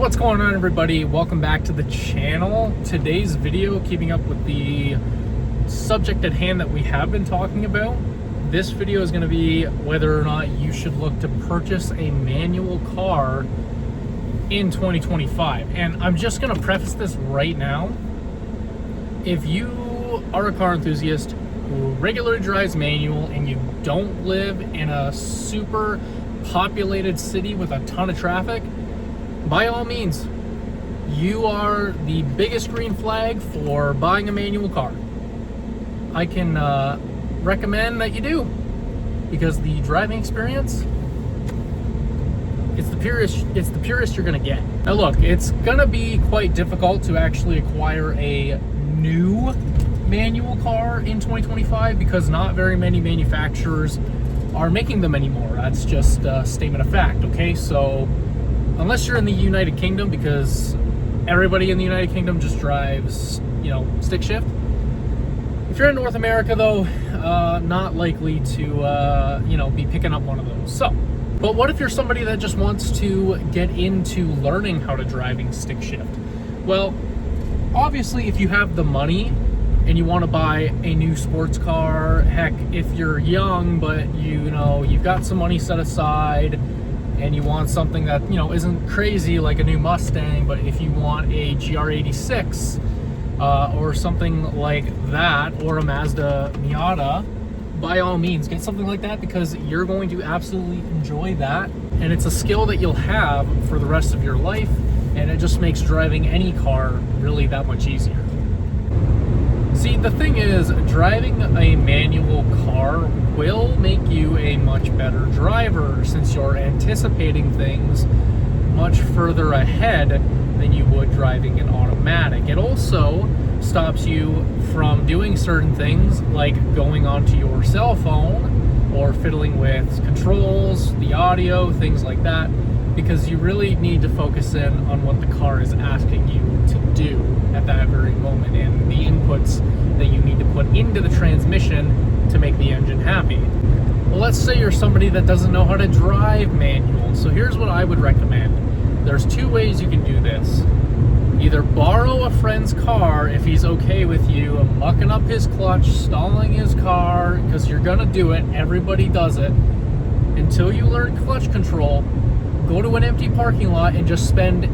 What's going on, everybody? Welcome back to the channel. Today's video, keeping up with the subject at hand that we have been talking about. This video is going to be whether or not you should look to purchase a manual car in 2025. And I'm just going to preface this right now. If you are a car enthusiast who regularly drives manual and you don't live in a super populated city with a ton of traffic, by all means, you are the biggest green flag for buying a manual car. I can recommend that you do, because the driving experience, it's the purest you're gonna get. Now look, it's gonna be quite difficult to actually acquire a new manual car in 2025 because not very many manufacturers are making them anymore. That's just a statement of fact, okay? So unless you're in the United Kingdom, because everybody in the United Kingdom just drives, stick shift. If you're in North America, though, not likely to, be picking up one of those. So, but what if you're somebody that just wants to get into learning how to driving stick shift? Well, obviously, if you have the money and you want to buy a new sports car, heck, if you're young, but you've got some money set aside, and you want something that, isn't crazy like a new Mustang, but if you want a GR86 or something like that, or a Mazda Miata, by all means, get something like that, because you're going to absolutely enjoy that. And it's a skill that you'll have for the rest of your life, and it just makes driving any car really that much easier. See, the thing is, driving a manual car will make you a much better driver, since you're anticipating things much further ahead than you would driving an automatic. It also stops you from doing certain things like going onto your cell phone or fiddling with controls, the audio, things like that, because you really need to focus in on what the car is asking you to do at that very moment, and the inputs that you need to put into the transmission to make the engine happy. Well, let's say you're somebody that doesn't know how to drive manual. So here's what I would recommend. There's two ways you can do this. Either borrow a friend's car if he's okay with you mucking up his clutch, stalling his car, because you're gonna do it, everybody does it, until you learn clutch control. Go to an empty parking lot and just spend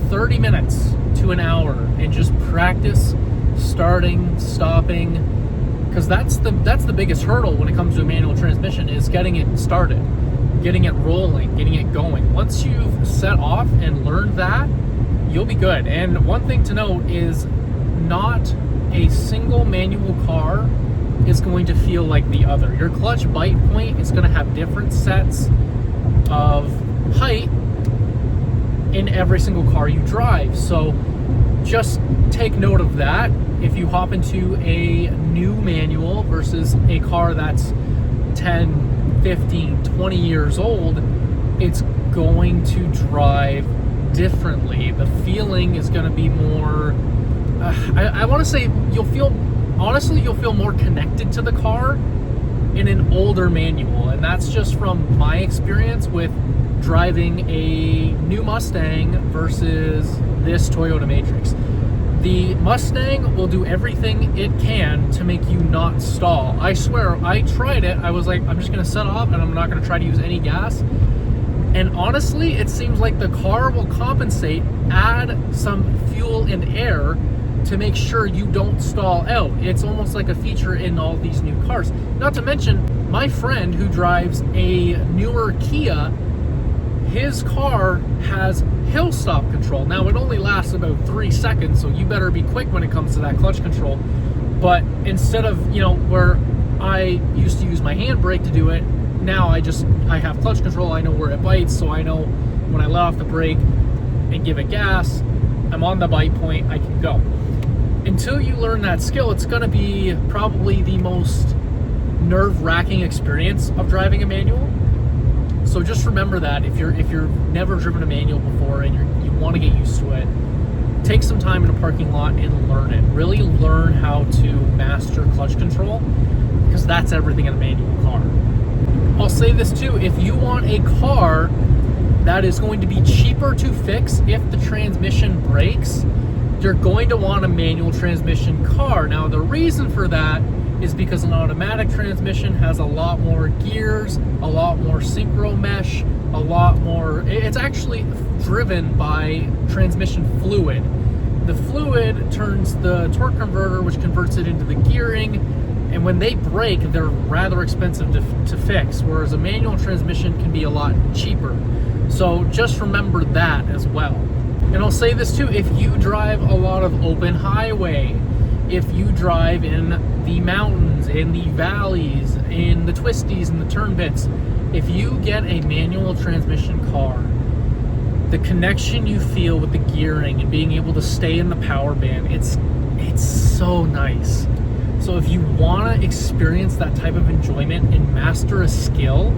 30 minutes to an hour and just practice starting, stopping, because that's the biggest hurdle when it comes to a manual transmission, is getting it started, getting it rolling, getting it going. Once you've set off and learned that, you'll be good. And one thing to note is, not a single manual car is going to feel like the other. Your clutch bite point is going to have different sets of height in every single car you drive. So just take note of that. If you hop into a new manual versus a car that's 10, 15, 20 years old, it's going to drive differently. The feeling is going to be more, I want to say you'll feel more connected to the car in an older manual. And that's just from my experience with driving a new Mustang versus this Toyota Matrix. The Mustang will do everything it can to make you not stall. I swear, I tried it. I was like, I'm just gonna set off and I'm not gonna try to use any gas. And honestly, it seems like the car will compensate, add some fuel and air to make sure you don't stall out. It's almost like a feature in all these new cars. Not to mention, my friend who drives a newer Kia, his car has hill stop control. Now, it only lasts about 3 seconds, so you better be quick when it comes to that clutch control. But instead of, where I used to use my handbrake to do it, now I have clutch control. I know where it bites, so I know when I let off the brake and give it gas, I'm on the bite point, I can go. Until you learn that skill, it's gonna be probably the most nerve-wracking experience of driving a manual. So just remember that if you've never driven a manual before and you want to get used to it, take some time in a parking lot and learn it. Really learn how to master clutch control, because that's everything in a manual car. I'll say this too, if you want a car that is going to be cheaper to fix if the transmission breaks, you're going to want a manual transmission car. Now, the reason for that is because an automatic transmission has a lot more gears, a lot more synchro mesh, a lot more, it's actually driven by transmission fluid. The fluid turns the torque converter, which converts it into the gearing, and when they break, they're rather expensive to fix, whereas a manual transmission can be a lot cheaper. So just remember that as well. And I'll say this too, if you drive a lot of open highway, if you drive in the mountains, in the valleys, in the twisties and the turn bits, if you get a manual transmission car, the connection you feel with the gearing and being able to stay in the power band, it's so nice. So if you want to experience that type of enjoyment and master a skill,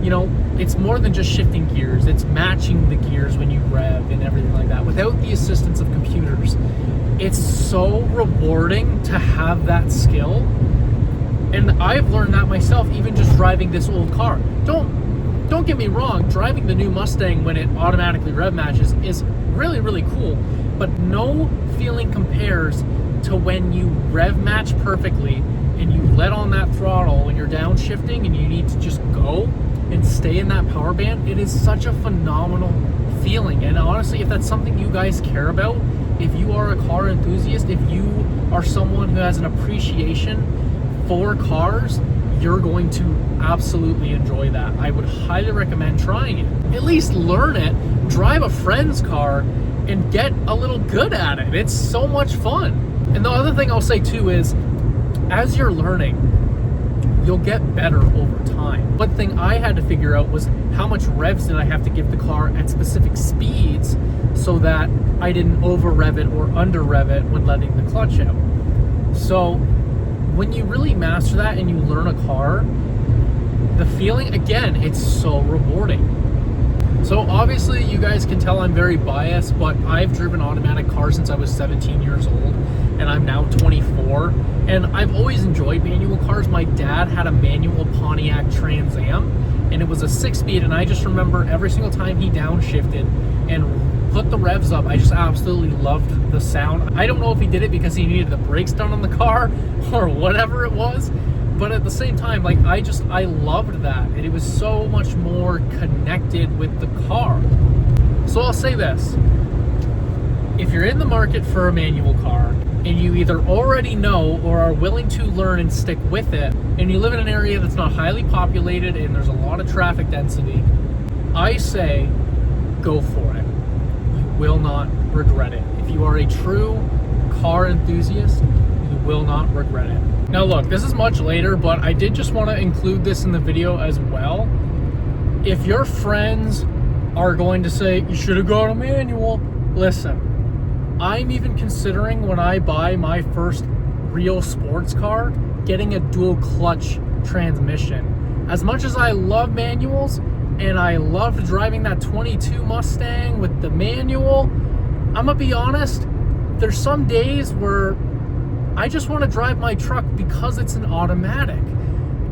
you know, it's more than just shifting gears. It's matching the gears when you rev and everything like that without the assistance of computers. It's so rewarding to have that skill. And I've learned that myself, even just driving this old car. Don't get me wrong, driving the new Mustang when it automatically rev matches is really, really cool. But no feeling compares to when you rev match perfectly and you let on that throttle when you're downshifting and you need to just go and stay in that power band. It is such a phenomenal feeling. And honestly, if that's something you guys care about, if you are a car enthusiast, if you are someone who has an appreciation for cars, you're going to absolutely enjoy that. I would highly recommend trying it. At least learn it, drive a friend's car, and get a little good at it. It's so much fun. And the other thing I'll say too is, as you're learning, you'll get better over time. One thing I had to figure out was how much revs did I have to give the car at specific speeds so that I didn't over rev it or under rev it when letting the clutch out. So when you really master that and you learn a car, the feeling, again, it's so rewarding. So obviously you guys can tell I'm very biased, but I've driven automatic cars since I was 17 years old and I'm now 24, and I've always enjoyed manual cars. My dad had a manual Pontiac Trans Am and it was a 6-speed, and I just remember every single time he downshifted and put the revs up, I just absolutely loved the sound. I don't know if he did it because he needed the brakes done on the car or whatever it was, but at the same time, like, I loved that, and it was so much more connected with the car. So I'll say this, if you're in the market for a manual car and you either already know or are willing to learn and stick with it, and you live in an area that's not highly populated and there's a lot of traffic density, I say go for it. You will not regret it. If you are a true car enthusiast, you will not regret it. Now look, this is much later, but I did just want to include this in the video as well. If your friends are going to say, you should have got a manual, listen, I'm even considering, when I buy my first real sports car, getting a dual clutch transmission. As much as I love manuals, and I loved driving that 22 Mustang with the manual, I'm gonna be honest, there's some days where I just want to drive my truck because it's an automatic.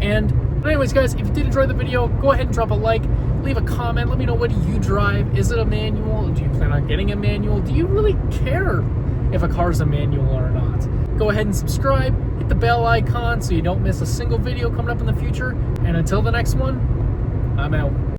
But anyways, guys, if you did enjoy the video, go ahead and drop a like, leave a comment, let me know, what do you drive? Is it a manual? Do you plan on getting a manual? Do you really care if a car's a manual or not? Go ahead and subscribe, hit the bell icon so you don't miss a single video coming up in the future, and until the next one, I'm out.